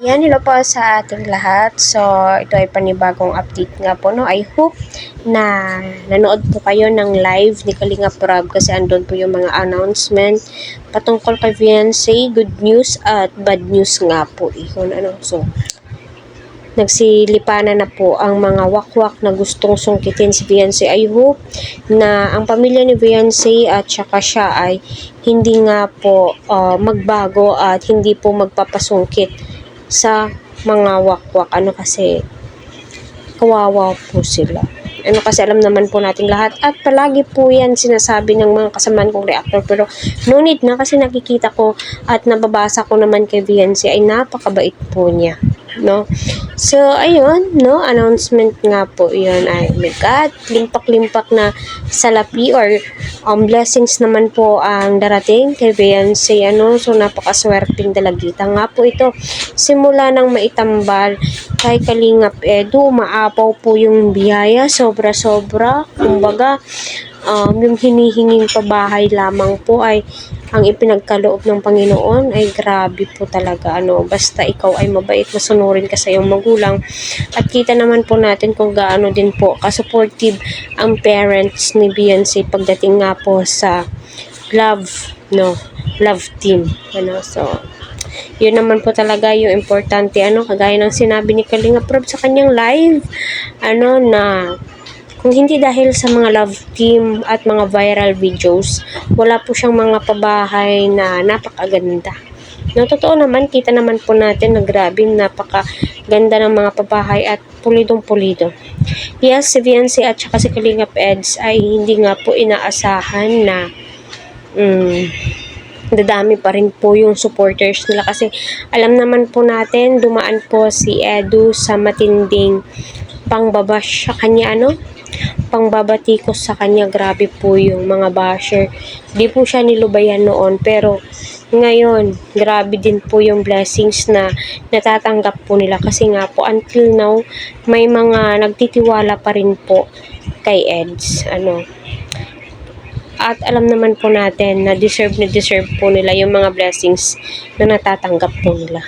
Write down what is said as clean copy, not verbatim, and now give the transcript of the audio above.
Yan, hello po sa ating lahat. So, ito ay panibagong update nga po, no? I hope na nanood po kayo ng live ni Kalinga Prab kasi andun po yung mga announcement patungkol kay Beyonce, good news at bad news nga po. So, nagsilipanan na po ang mga wakwak na gustong sungkitin si Beyonce. I hope na ang pamilya ni Beyonce at saka siya ay hindi nga po magbago at hindi po magpapasungkit sa mga wakwak. Kasi kawawa po sila. Kasi alam naman po natin lahat at palagi po yan sinasabi ng mga kasamaan kong reactor, pero no need na kasi nakikita ko at nababasa ko naman kay Beyonce ay napakabait po niya, no? So ayun, no, announcement nga po yun. Ay my God, limpak-limpak na salapi or blessings naman po ang darating kay Beyonce, so napakaswerteng dalagita nga po ito. Simula nang maitambal kay Kalingap Edu, maapaw po yung biyaya, sobra-sobra. Kumbaga, yung hinihinging pabahay lamang po ay ang ipinagkaloob ng Panginoon ay grabe po talaga. Basta ikaw ay mabait, masunurin ka sa iyong magulang. At kita naman po natin kung gaano din po ka-supportive ang parents ni Beyonce pagdating nga po sa love team. So, yun naman po talaga yung importante, kagaya ng sinabi ni Kalinga Prab sa kanyang live, na kung hindi dahil sa mga love team at mga viral videos, wala po siyang mga pabahay na napakaganda. Totoo naman, kita naman po natin na grabe, napakaganda ng mga pabahay at pulidong-pulido. Yes, si Beyonce at saka si Kalingap Eds ay hindi nga po inaasahan na dadami pa rin po yung supporters nila, kasi alam naman po natin dumaan po si Edu sa matinding pangbabash sa kanya, pangbabatikos sa kanya. Grabe po yung mga basher, di po siya nilubayan noon, pero ngayon grabe din po yung blessings na natatanggap po nila, kasi nga po until now may mga nagtitiwala pa rin po kay Eds, at alam naman po natin na deserve po nila yung mga blessings na natatanggap po nila.